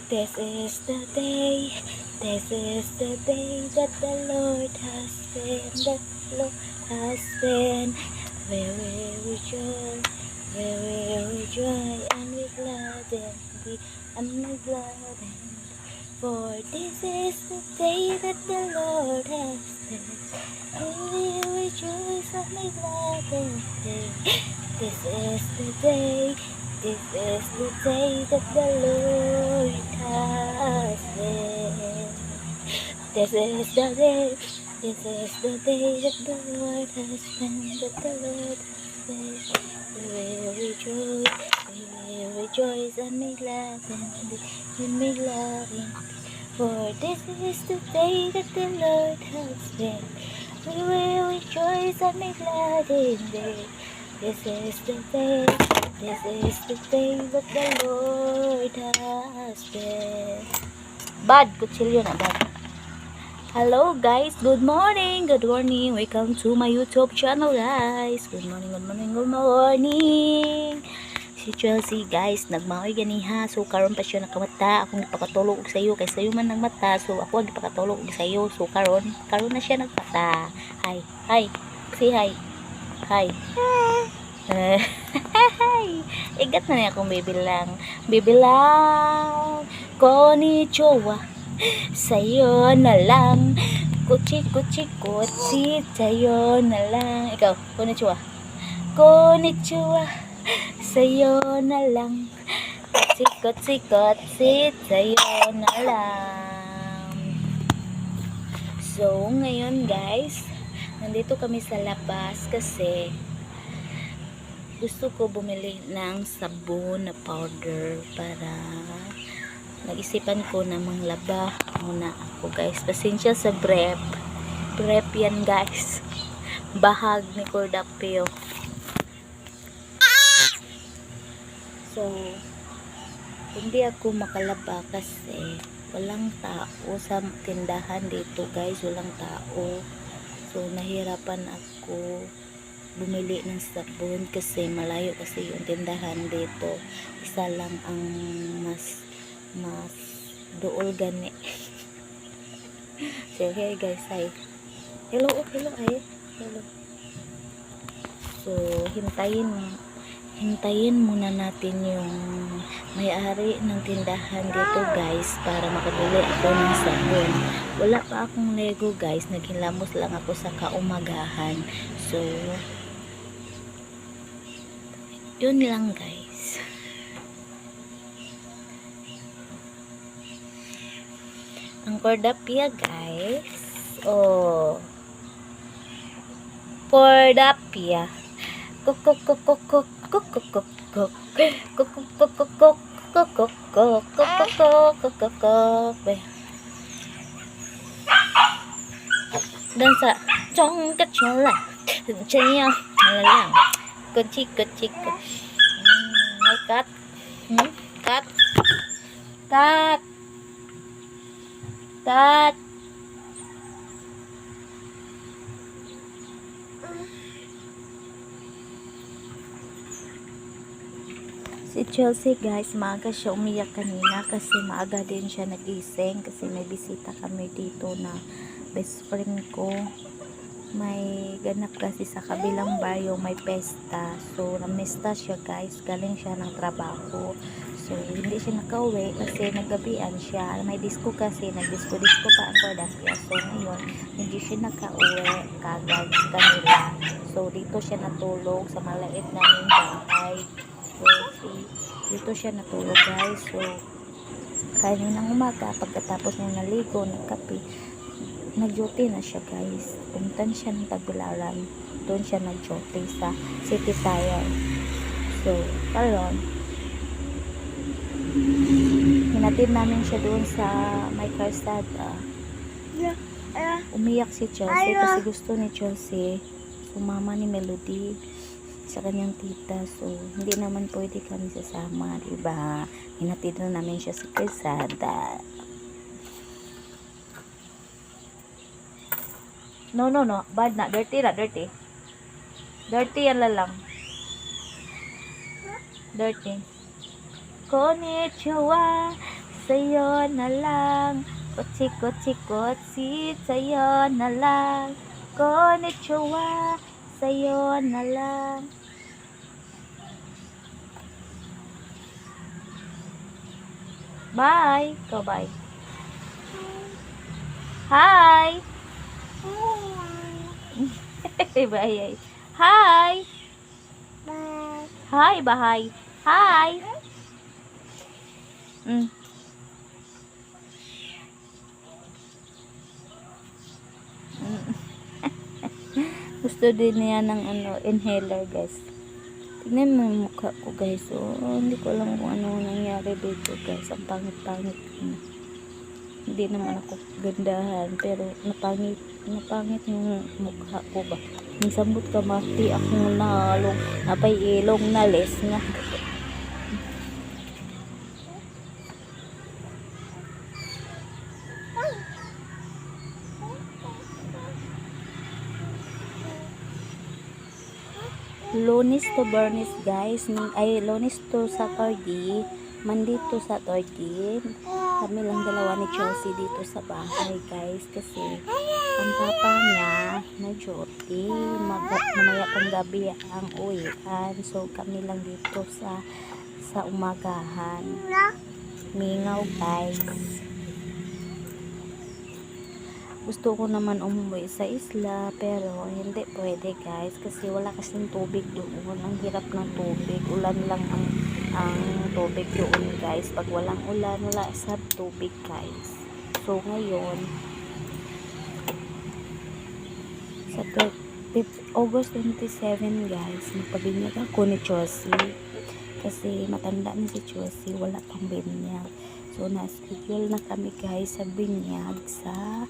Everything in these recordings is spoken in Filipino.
This is the day, this is the day that the Lord has been, that the Lord has been. We will rejoice, we will rejoice, and we gladden thee, and we gladden thee. For this is the day that the Lord has made. We will rejoice and be gladden thee. This is the day, this is the day that the Lord has made. This is the day, this is the day that the Lord has made, that the Lord has made. We will rejoice, we will rejoice and be glad and be glad. For this is the day that the Lord has made. We will rejoice and be glad in it. This is the day, this is the day that the Lord has made. Bad, kutsilyo na bad. Hello guys, good morning, welcome to my YouTube channel guys. Good morning, good morning, good morning. Si Chelsea guys, nagmaoy ganiha. So karon pa siya nakamata. Akong gipakatulog og sayo kay sayo man nagmata. So ako gipakatulog og sayo. So karon na siya nagmata. Hi, hi. Say hi. Hi. Igat na niya akong bibilang. Konnichiwa. Sayo na lang. Kuchi, sayo na lang. Ikaw, konnichiwa. Sayo na lang. Sikot, sayo na lang. So, ngayon guys, nandito kami sa labas kasi gusto ko bumili ng sabon na powder para nag-isipan ko na manglaba muna ako guys. Pasensya sa brep yan guys. Bahag ni Cordapio. So, hindi ako makalaba kasi walang tao sa tindahan dito guys. Walang tao. So, nahirapan ako bumili ng sabon kasi malayo kasi yung tindahan dito. Isa lang ang mas dool gani. So, hey guys, hi. Hello, ay. Hello. So, hintayin muna natin yung may-ari ng tindahan dito guys para makabili ako ng sabon. Wala pa akong lego guys, naghilamos lang ako sa kaumagahan. So yun lang guys. Ang Cordapia guys. Oh, Cordapia. Dansa trong cách cho là chơi lang kuchi cut si Chelsea guys, maaga siya umiyak kanina kasi maaga din siya nagising kasi may bisita kami dito na best friend ko. May ganap kasi sa kabilang baryo, may pesta. So namesta siya guys, galing siya ng trabaho. So hindi siya nakauwi kasi naggabian siya. May disco kasi, nagdisco pa ang Cordapia. So ngayon hindi siya nakauwi kagad kanila. So dito siya natulog sa maliit naming bahay. So dito siya natulog guys. So kaninang umaga pagkatapos niya naligo, nagkape, nag-duty na siya guys. Pumuntan siya ng Tagbilaran. Doon siya nag-duty sa City Tire. So karon hinatid namin siya doon sa may karsada. Umiyak si Chelsea kasi gusto ni Chelsea sumama ni Melody sa kanyang tita. So hindi naman pwede kami sasama, diba? Hinatid na namin siya sa karsada. No. Bad na. Dirty. Dirty yan lang. Dirty. Konnichiwa. sa'yo na lang. Kotsi, kotsi, kotsi, sa'yo na lang. Konnichiwa, sa'yo na lang. Bye. Go bye. Hi. Bye. Hi. Bye. Hi, bahay. Hi. Mm. Gusto din niya ng inhaler, guys. Tignan mo yung mukha ko, guys. Hindi ko alam kung ano nangyari dito, guys. Ang pangit-pangit na. Hindi naman ako gandahan, pero napangit yung mukha ko ba. Yung sambot ka mati akong nalong, napay ilong na les nga. Lunes to Bernis, guys. Ay, Lunes to Saturday. Monday to Saturday. Kami lang dalawa ni Chelsea dito sa bahay, guys. Kasi ang papa niya na duty. Mamaya pang gabi ang uwian. So, kami lang dito sa umagahan. Mingaw, guys. Gusto ko naman umuwi sa isla, pero hindi pwede, guys, kasi wala kasing tubig doon. Ang hirap ng tubig, ulan lang ang tubig doon, guys. Pag walang ulan, wala sa tubig, guys. So ngayon sa August 27, guys, nagpabinyag ako ni Chelsea kasi matanda na si Chelsea, wala pang binyag. So na-schedule na kami, guys, sa binyag sa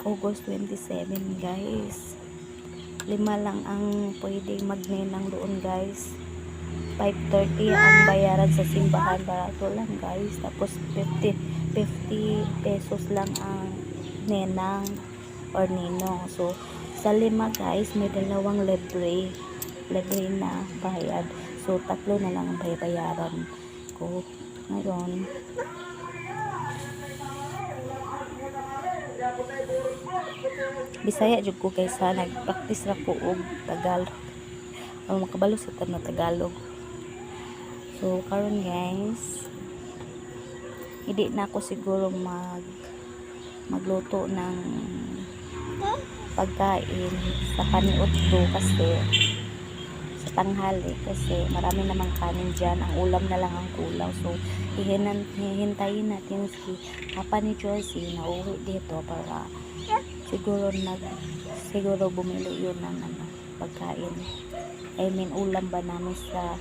August 27, guys. 5 lang ang pwedeng magninang doon, guys. 5:30 ang bayaran sa simbahan, barato lang, guys. Tapos 50 pesos lang ang nenang or ninong. So sa 5, guys, may 2 libre na bayad. So 3 na lang ang bayaran ko ngayon. Bisaya jud ko, guys, ha. Nag-practice ra ko og Tagalog. Makabalo sa Tagalog. So karon, guys, hindi na ako siguro magluto ng pagkain sa paniudto kasi sa tanghali, kasi marami namang kanin dyan. Ang ulam na lang ang kulang. So hihintayin natin si Papa ni Joycey na uwi dito para siguro bumili yun ng pagkain. I mean, ulam ba namin sa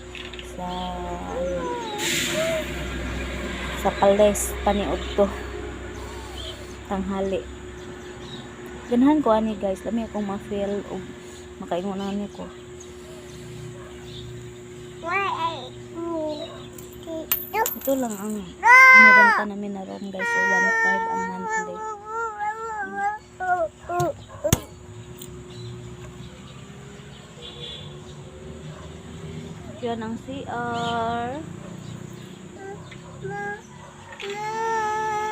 Pales paniudto tanghali. Ganahan ko ani, guys, lami akong ma-feel og makaingon ani ko. Ito lang ang nirenta namin na room, guys. So 1.5 ang monthly. Yan ang CR.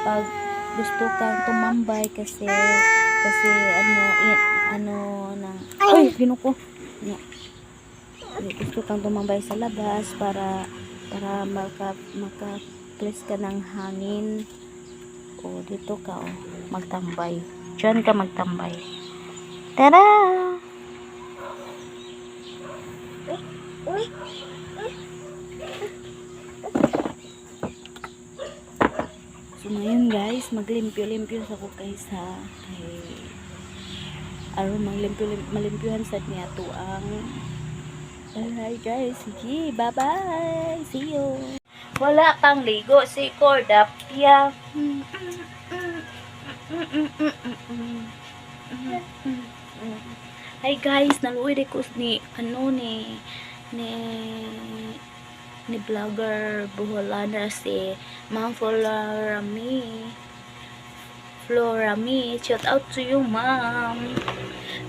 Pag gusto kang tumambay kasi ay, pinuko. Gusto kang tumambay sa labas para maka-place ka ng hangin. O dito ka, magtambay. Diyan ka magtambay. Tara! So ngayon, guys, maglimpyo-limpyo sa ko, guys, ha. Malimpyuhan sa niya to ang alright, guys. Sige, bye-bye. See you. Wala kang ligo si Cordapia. Hi, guys, naluwi ko ni vlogger Buholana si Ma'am Florami. Shout out to you, ma'am.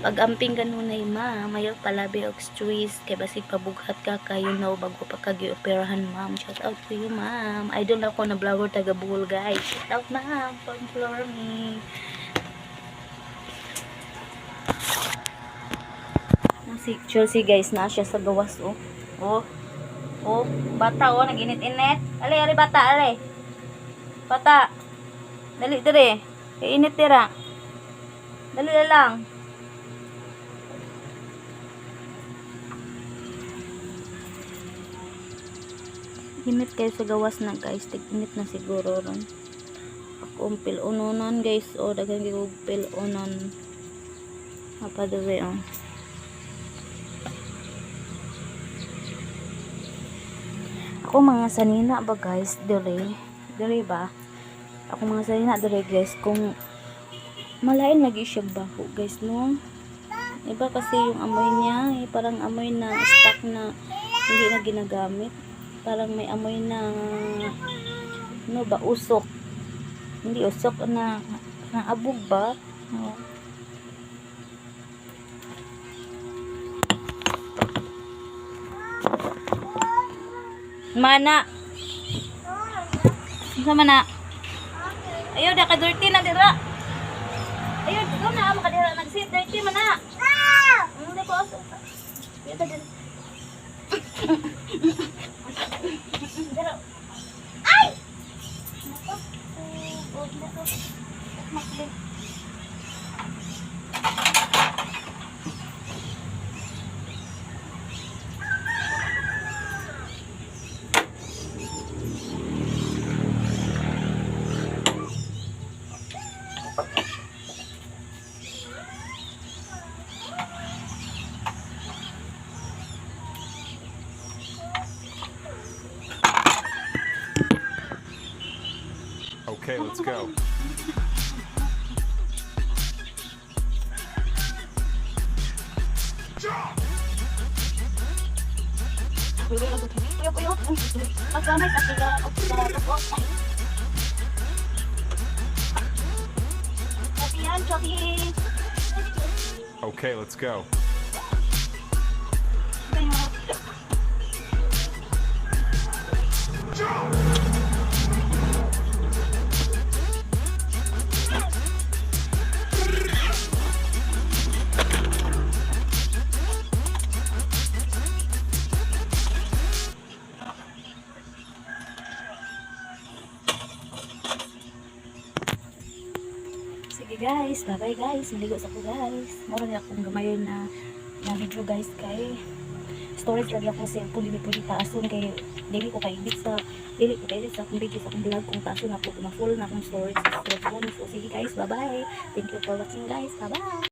Pag-amping ganunay ma'am, mayo palabi og stress kay basig pabughat ka kayo no bago pa kagi-operahan ma'am. Shout out to you ma'am. Idol ako na vlogger taga Bohol guys. Shout out ma'am, pag-follow me. Si Chelsea guys na siya sa gawas oh. Oh. Oh, bata oh naginit-init. Ali bata ali. Bata. Dali dire. Init tira. Dali na lang. Init kayo sa gawas na guys. Tig-init na siguro ron. Ako pil-unonan guys. O, dagang gigog pil-unon. Mapaduwi o. Ako mga sanina ba guys. Dire ba? Ako mga sanina dire guys. Kung malain lagi siya baho guys no. Iba kasi yung amoy niya. Parang amoy na stock na hindi na ginagamit. Parang may amoy na ano ba, usok. Hindi usok na abog ba? No. Mana. Sa mana? Ayaw da ka dirty na dira. Ayaw ikaw na makadira nag-sit dirty mana. Hindi ko usok. Ayaw da dira. Ay! Okay, let's go. Okay, let's go. Sige guys, bye bye guys. Maligo sa ko guys. Mura na akong gamayon na video guys kay storage lagi ako sa puli taason kay dili ko kay edit sa akong video sa akong vlog kung taason ako na full na akong storage sa phone. So sige guys, bye bye. Thank you for watching guys. Bye bye.